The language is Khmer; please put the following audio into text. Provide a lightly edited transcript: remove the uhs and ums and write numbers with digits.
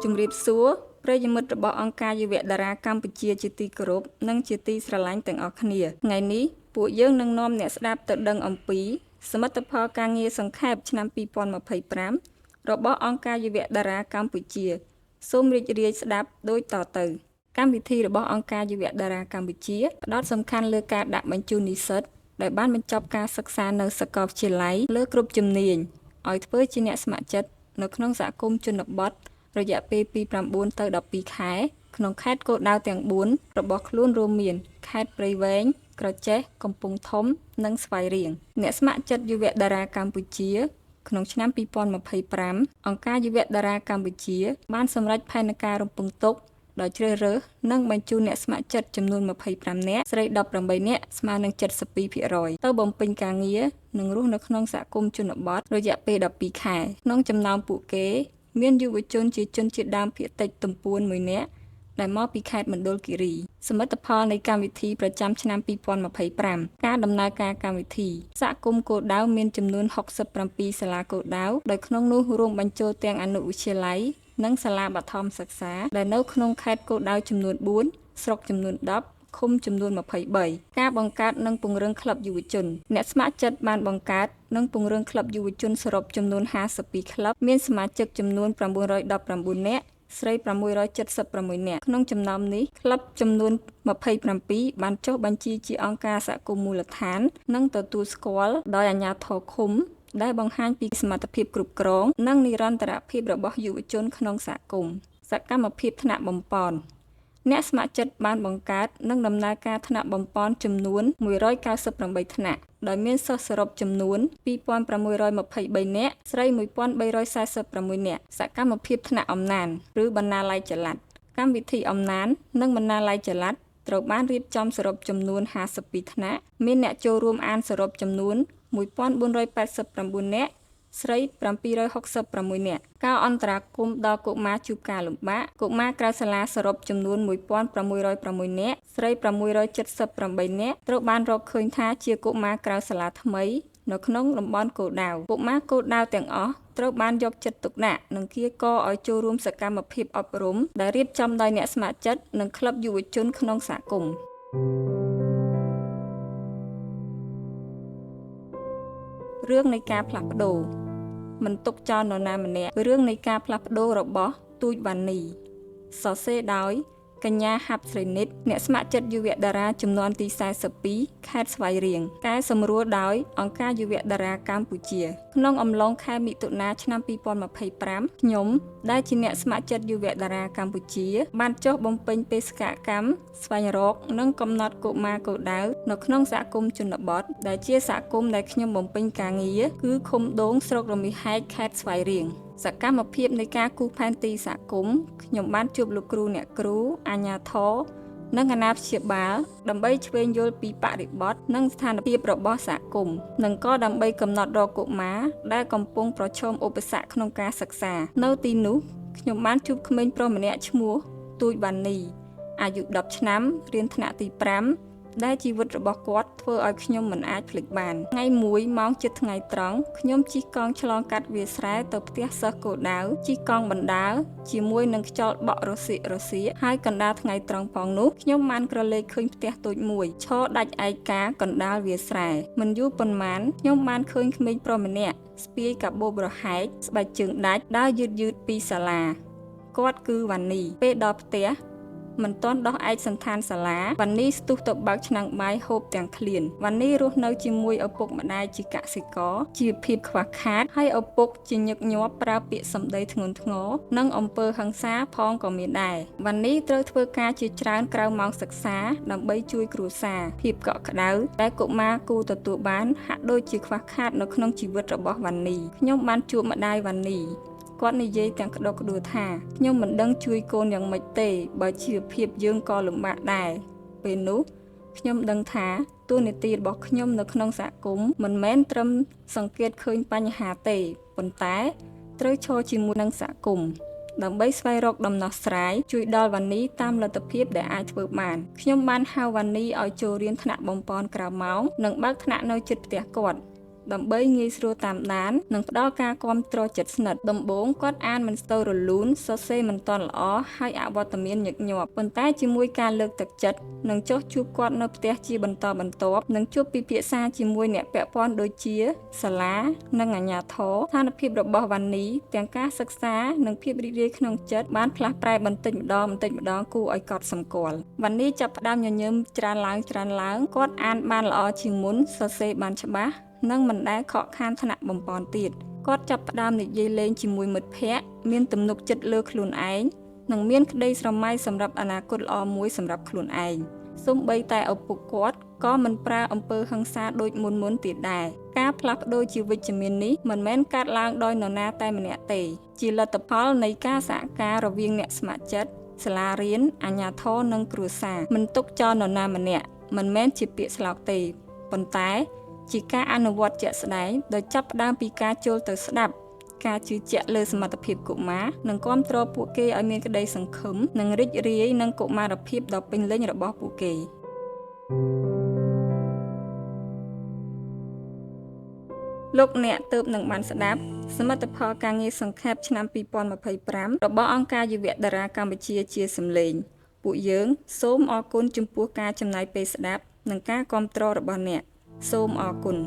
ជំរាបសួរប្រិយមិត្តរបស់អង្គការយុវតារាកម្ពុជាជាទីគោរពនិងជាទីស្រឡាញ់ទាំងអស់គ្នាថ្ងៃនេះពួកយើងនឹងនាំអ្នកស្ដាប់ទៅដឹងអំពីសមិទ្ធផលការងារសង្ខេបឆ្នាំ2025របស់អង្គការយុវតារាកម្ពុជាសូមរីករាយស្ដាប់ដូចតទៅកម្មវិធីរបស់អង្គការយុវតារាកម្ពុជាផ្ដោតសំខាន់លើការដាក់បញ្ជូននិស្សិតដែលបានបញ្ចប់ការសិក្សានៅសាកលវិទ្យាល័យលើគ្រប់ជំនាញឲ្យធ្វើជាអ្នកស្ម័គ្រចិត្តនៅក្នុងសហគមន៍ជនបទរយៈពេលពី9ទៅ12ខែក្នុងខេត្តគោលដៅទាំង4របស់ខ្លួនរួមមានខេត្តព្រៃវែងក្រចេះកំពង់ធំនិងស្វាយរៀងអ្នកស្ម័គ្រចិត្តយុវតារាកម្ពុជាក្នុងឆ្នាំ2025អង្គការយុវតារាកម្ពុជាបានសម្រេចផែនការរំពឹងទុកដោយជ្រើសរើសនិងបញ្ជូនអ្នកស្ម័គ្រចិត្តចំនួន25នាក់ស្រី18នាក់ស្មើនឹង72%ទៅបំពេញការងារនិងរស់នៅក្នុងសហគមន៍ជនបទរយៈពេល12ខែក្នុងចំណោមពួកគេមានយុវជនជាជនជាតិដើមភាគតិចទំពួន1នាក់ដែលមកពីខេត្តមណ្ឌលគិរីសមិទ្ធផលនៃកម្មវិធីប្រចាំឆ្នាំ2025ការដំណើរការកម្មវិធីសហគមន៍គោលដៅមានចំនួន67សាលាគោលដៅដោយក្នុងនោះរួមបញ្ចូលទាំងអនុវិទ្យាល័យនិងសាលាបឋមសិក្សាដែលនៅក្នុងខេត្តគោលដៅចំនួន4ស្រុកចំនួន10ឃុំចំនួន23ការបង្កើតនិងពង្រឹងក្លឹបយុវជនអ្នកស្ម័គ្រចិត្តបានបង្កើតនិងពង្រឹងក្លឹបយុវជនសរុបចំនួន52ក្លឹបមានសមាជិកចំនួន919នាក់ស្រី676នាក់ក្នុងចំណោមនេះក្លឹបចំនួន27បានចុះបញ្ជីជាអង្គការសហគមន៍មូលដ្ឋាននិងទទួលស្គាល់ដោយអាជ្ញាធរឃុំដែលបង្ហាញពីសមត្ថភាពគ្រប់គ្រងនិងនិរន្តរភាពរបស់យុវជនក្នុងសហគមន៍សកម្មភាពថ្នាក់បំប៉នអ្នកស្ម័គ្រចិត្តបានបង្កើតនិងដំណើរការថ្នាក់បំប៉នចំនួន198ថ្នាក់ដោយមានសិស្សសរុបចំនួន2623នាក់ស្រី1346នាក់សកម្មភាពថ្នាក់អំណានឬបណ្ណាល័យចល័តកម្មវិធីអំណាននិងបណ្ណាល័យចល័តត្រូវបានរៀបចំសរុបចំនួន52ថ្នាក់មានអ្នកចូលរួមអានសរុបចំនួន1489នាក់ស្រី766នាក់ការអន្តរាគមន៍ដល់កុមារជួបការលំបាកកុមារក្រៅសាលាសរុបចំនួន1606នាក់ស្រី678នាក់ត្រូវបានរកឃើញថាជាកុមារក្រៅសាលាថ្មីនៅក្នុងតំបន់គោលដៅកុមារគោលដៅទាំងអស់ត្រូវបានយកចិត្តទុកដាក់និងកៀរគរឲ្យចូលរួមសកម្មភាពអប់រំដែលរៀបចំដោយអ្នកស្ម័គ្រចិត្តនិងក្លឹបយុវជនក្នុងសហគមន៍រឿងនៃការផ្លាស់ប្ដូរមិនទុកចោលនរណាម្នាក់រឿងនៃការផ្លាស់ប្ដូររបស់ទូចវ៉ានីសរសេរដោយកញ្ញាហាប់ស្រីនិតអ្នកស្ម័គ្រចិត្តយុវតារាចំនួនទី42ខេត្តស្វាយរៀងកែសម្រួលដោយអង្គការយុវតារាកម្ពុជាក្នុងអំឡុងខែមិថុនាឆ្នាំ2025ខ្ញុំដែលជាអ្នកស្ម័គ្រចិត្តយុវតារាកម្ពុជាបានចុះបំពេញបេសកកម្មស្វែងរកនិងកំណត់កុមារគោលដៅនៅក្នុងសហគមន៍ជនបទដែលជាសហគមន៍ដែលខ្ញុំបំពេញការងារគឺឃុំដូងស្រុករមាសហែកខេត្តស្វាយរៀងសកម្មភាពនៃការគូសផែនទីសហគមន៍ខ្ញុំបានជួបលោកគ្រូអ្នកគ្រូអាជ្ញាធរនិងអាណាព្យាបាលដើម្បីឆ្វេងយល់ពីបរិបទនិងស្ថានភាពរបស់សហគមន៍និងក៏ដើម្បីកំណត់រកកុមារដែលកំពុងប្រឈមឧបសគ្គក្នុងការសិក្សានៅទីនោះខ្ញុំបានជួបក្មេងប្រុសម្នាក់ឈ្មោះទូចវ៉ានីអាយុ10ឆ្នាំរៀនថ្នាក់ទី5ដែលជីវិតរបស់គាត់ធ្វើឲ្យខ្ញុំមិនអាចភ្លេចបានថ្ងៃមួយម៉ោងជិតថ្ងៃត្រង់ខ្ញុំជិះកង់ឆ្លងកាត់វាលស្រែទៅផ្ទះសិស្សគោលដៅជិះកង់បណ្ដាលជាមួយនឹងខ្យល់បក់រសៀកហើយកណ្ដាលថ្ងៃត្រង់ផងនោះខ្ញុំបានក្រឡេកឃើញផ្ទះតូចមួយឈរដាច់ឯកាកណ្ដាលវាលស្រែមិនយូរប៉ុន្មានខ្ញុំបានឃើញក្មេងប្រុសម្នាក់ស្ពាយកាបូបរហែកស្បែកជើងដាច់ដើរយឺតពីសាលាគាត់គឺវ៉ានីពេលដល់ផ្ទះមិនទាន់ដោះឯកសណ្ឋានសាលាវ៉ានីស្ទុះទៅបើកឆ្នាំងបាយហូបទាំងឃ្លានវ៉ានីរស់នៅជាមួយឪពុកម្ដាយជាកសិករជីវភាពខ្វះខាតហើយឪពុកជាញឹកញាប់ប្រើពាក្យសម្ដីធ្ងន់ធ្ងរនិងអំពើហិង្សាផងក៏មានដែរវ៉ានីត្រូវធ្វើការជាច្រើនក្រៅម៉ោងសិក្សាដើម្បីជួយគ្រួសារភាពកក់ក្ដៅតែកុមារគូទទួលបានហាក់ដូចជាខ្វះខាតនៅក្នុងជីវិតរបស់វ៉ានីខ្ញុំបានជួបម្ដាយវ៉ានីគាត់និយាយទាំងក្តុកក្តួលថាខ្ញុំមិនដឹងជួយកូនយ៉ាងម៉េចទេបើជីវភាពយើងក៏លំបាកដែរពេលនោះខ្ញុំដឹងថាតួនាទីរបស់ខ្ញុំនៅក្នុងសហគមន៍មិនមែនត្រឹមសង្កេតឃើញបញ្ហាទេប៉ុន្តែត្រូវឈរជាមួយនឹងសហគមន៍ដើម្បីស្វែងរកដំណោះស្រាយជួយដល់វ៉ានីតាមលទ្ធភាពដែលអាចធ្វើបានខ្ញុំបានហៅវ៉ានីឲ្យចូលរៀនថ្នាក់បំប៉នក្រៅម៉ោងនិងបើកថ្នាក់នៅជិតផ្ទះគាត់ ដើម្បីងាយស្រួលតាមដាននិងផ្ដល់ការគាំទ្រជិតស្និទ្ធដំបូងគាត់អានមិនស្ទើររលូនសរសេរមិនទាន់ល្អហើយអវត្តមានញឹកញាប់ប៉ុន្តែជាមួយការលើកទឹកចិត្តនិងចុះជួបគាត់នៅផ្ទះជាបន្តបន្ទាប់និងជួបពិភាក្សាជាមួយអ្នកពាក់ព័ន្ធដូចជាសាលានិងអាជ្ញាធរស្ថានភាពរបស់វ៉ានីទាំងការសិក្សានិងភាពរីករាយក្នុងចិត្តបានផ្លាស់ប្រែបន្តិចម្ដងគួរឲ្យកត់សម្គាល់វ៉ានីចាប់ផ្ដើមញញឹមច្រើនឡើងគាត់អានបានល្អជាងមុនសរសេរបានច្បាស់និងមិនដែលខកខានថ្នាក់បំប៉នទៀតគាត់ចាប់ផ្ដើមនិយាយលេងជាមួយមិត្តភ័ក្តិមានទំនុកចិត្តលើខ្លួនឯងនិងមានក្តីស្រមៃសម្រាប់អនាគតល្អមួយសម្រាប់ខ្លួនឯងសូម្បីតែឪពុកគាត់ក៏មិនប្រើអំពើហិង្សាដូចមុនទៀតដែរការផ្លាស់ប្ដូរជាវិជ្ជមាននេះមិនមែនកើតឡើងដោយនរណាតែម្នាក់ទេជាលទ្ធផលនៃការសហការរវាងអ្នកស្ម័គ្រចិត្តសាលារៀនអាជ្ញាធរនិងគ្រួសារមិនទុកចោលនរណាម្នាក់មិនមែនជាពាក្យស្លោកទេប៉ុន្តែជាការអនុវត្តជាក់ស្ដែងដោយចាប់ផ្ដើមពីការចូលទៅស្ដាប់ការជឿជាក់លើសមត្ថភាពកុមារនិងគាំទ្រពួកគេឲ្យមានក្តីសង្ឃឹមនិងរីករាយនឹងកុមារភាពដ៏ពេញលេញរបស់ពួកគេលោកអ្នកទើបនឹងបានស្ដាប់សមិទ្ធផលការងារសង្ខេបឆ្នាំ2025របស់អង្គការយុវតារាកម្ពុជាជាសំឡេងពួកយើងសូមអរគុណចំពោះការចំណាយពេលស្ដាប់និងការគាំទ្ររបស់អ្នកសូមអរគុណ